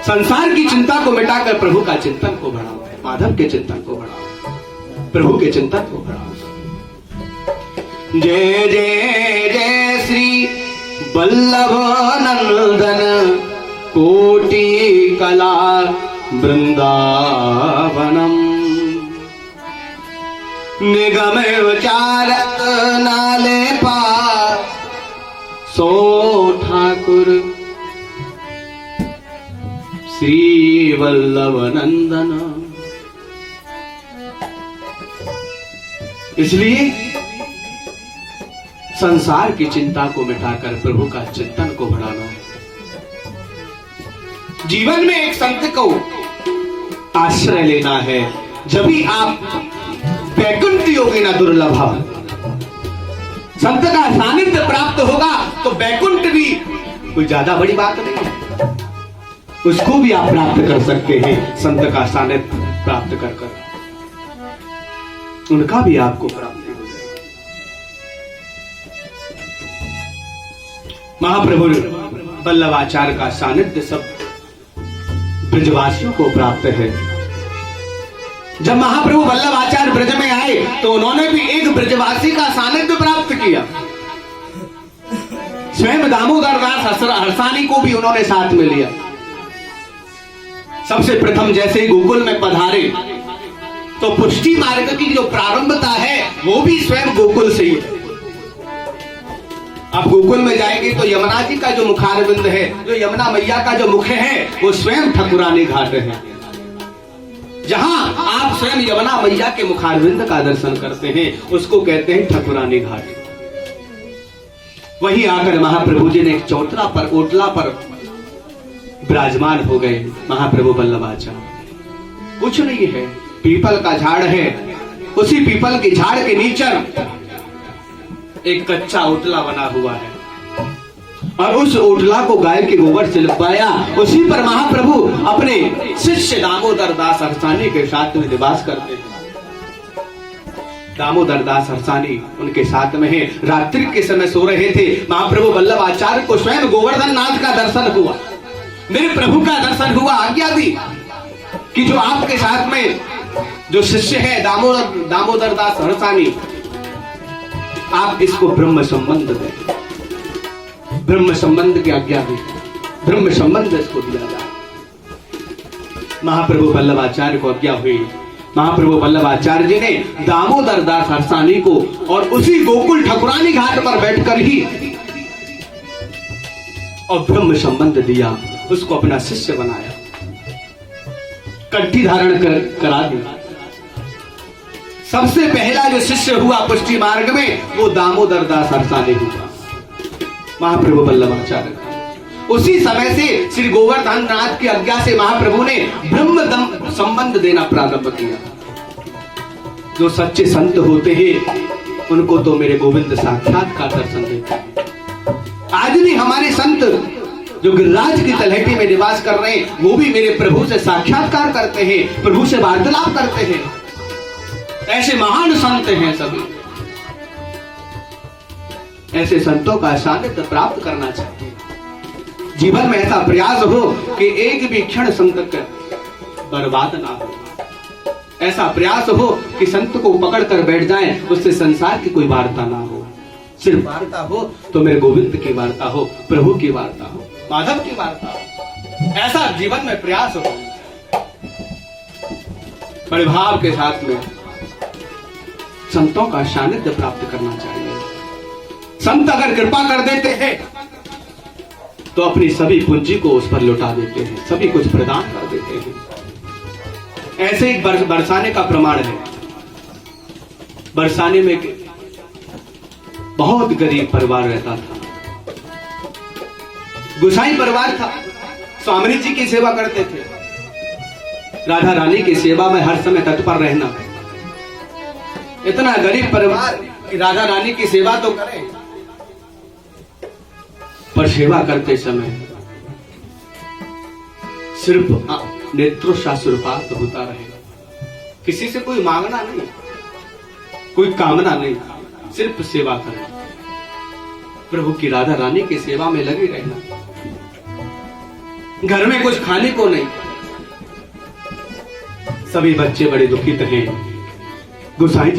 संसार की चिंता को मिटाकर प्रभु का चिंतन को बढ़ाओ, माधव के चिंतन को बढ़ाओ, प्रभु के चिंतन को बढ़ाओ। जय जय जय श्री वल्लभ नंदन कोटि कला वृंदावनम। निगम विचारत नाले पार सो ठाकुर श्री वल्लभ नंदन। इसलिए संसार की चिंता को मिटाकर प्रभु का चिंतन को बढ़ाना है। जीवन में एक संत को आश्रय लेना है, जब भी आप वैकुंठ योगी ना दुर्लभ, संत का सानिध्य प्राप्त होगा तो वैकुंठ भी कोई ज्यादा बड़ी बात नहीं है, उसको भी आप प्राप्त कर सकते हैं। संत का सानिध्य प्राप्त कर कर उनका भी आपको प्राप्ति हो जाएगी। महाप्रभु वल्लभाचार्य का सानिध्य सब ब्रजवासियों को प्राप्त है। जब महाप्रभु वल्लभाचार्य ब्रज में आए तो उन्होंने भी एक ब्रजवासी का सानिध्य प्राप्त किया। स्वयं दामोदर दास हरसानी को भी उन्होंने साथ में लिया। सबसे प्रथम जैसे ही गोकुल में पधारे तो पुष्टि मार्ग की जो प्रारंभता है वो भी स्वयं गोकुल से ही है। आप गोकुल में जाएंगे तो यमुना जी का जो मुखारविंद है, जो यमुना मैया का जो मुख है, वो स्वयं ठकुरानी घाट है। जहां आप स्वयं यमुना मैया के मुखारविंद का दर्शन करते हैं उसको कहते हैं ठकुरानी घाट। वहीं आकर महाप्रभु जी ने एक चौतरा पर ओटला पर विराजमान हो गए। महाप्रभु वल्लभाचार्य कुछ नहीं है, पीपल का झाड़ है, उसी पीपल के झाड़ के नीचे एक कच्चा ओटला बना हुआ है और उस ओटला को गाय के गोबर से लिपवाया। उसी पर महाप्रभु अपने शिष्य दामोदर दास हरसानी के साथ में निवास करते हैं। दामोदर दास हरसानी उनके साथ में है। रात्रि के समय सो रहे थे। महाप्रभु वल्लभाचार्य को स्वयं गोवर्धन नाथ का दर्शन हुआ, मेरे प्रभु का दर्शन हुआ। आज्ञा दी कि जो आपके साथ में जो शिष्य है दामोदर दास हरसानी, आप इसको ब्रह्म संबंध दें, ब्रह्म संबंध की आज्ञा दी, ब्रह्म संबंध इसको दिया जाए। महाप्रभु वल्लभाचार्य को आज्ञा हुई। महाप्रभु वल्लभाचार्य जी ने दामोदर दास हरसानी को और उसी गोकुल ठकुरानी घाट पर बैठकर ही और ब्रह्म संबंध दिया, उसको अपना शिष्य बनाया, कंठी धारण करा दिया। सबसे पहला जो शिष्य हुआ पुष्टि मार्ग में वो दामोदर दास हरसानी हुआ, महाप्रभु वल्लभाचार्य। उसी समय से श्री गोवर्धन नाथ की आज्ञा से महाप्रभु ने ब्रह्म संबंध देना प्रारंभ किया। जो सच्चे संत होते हैं उनको तो मेरे गोविंद साक्षात का दर्शन देते हैं। आज भी हमारे संत जो गिरिराज की तलहटी में निवास कर रहे हैं वो भी मेरे प्रभु से साक्षात्कार करते हैं, प्रभु से वार्तालाप करते हैं। ऐसे महान संत हैं सभी। ऐसे संतों का सानिध्य प्राप्त करना चाहिए। जीवन में ऐसा प्रयास हो कि एक भी क्षण संत का बर्बाद ना हो। ऐसा प्रयास हो कि संत को पकड़ कर बैठ जाएं, उससे संसार की कोई वार्ता ना हो। सिर्फ वार्ता हो तो मेरे गोविंद की वार्ता हो, प्रभु की वार्ता हो, माधव की वार्ता हो। ऐसा जीवन में प्रयास हो। बड़े भाव के साथ में संतों का सानिध्य प्राप्त करना चाहिए। संत अगर कृपा कर देते हैं तो अपनी सभी पूंजी को उस पर लुटा देते हैं, सभी कुछ प्रदान कर देते हैं। ऐसे ही बरसाने का प्रमाण है। बरसाने में बहुत गरीब परिवार रहता था, गुसाई परिवार था। स्वामी जी की सेवा करते थे, राधा रानी की सेवा में हर समय तत्पर रहना। इतना गरीब परिवार कि राधा रानी की सेवा तो करें, पर सेवा करते समय सिर्फ नेत्रोशास्त्रपात होता रहेगा। किसी से कोई मांगना नहीं, कोई कामना नहीं, सिर्फ सेवा करना, प्रभु की राधा रानी की सेवा में लगे रहना। घर में कुछ खाने को नहीं। सभी बच्चे बड़े दुखित हैं। गोसाई जी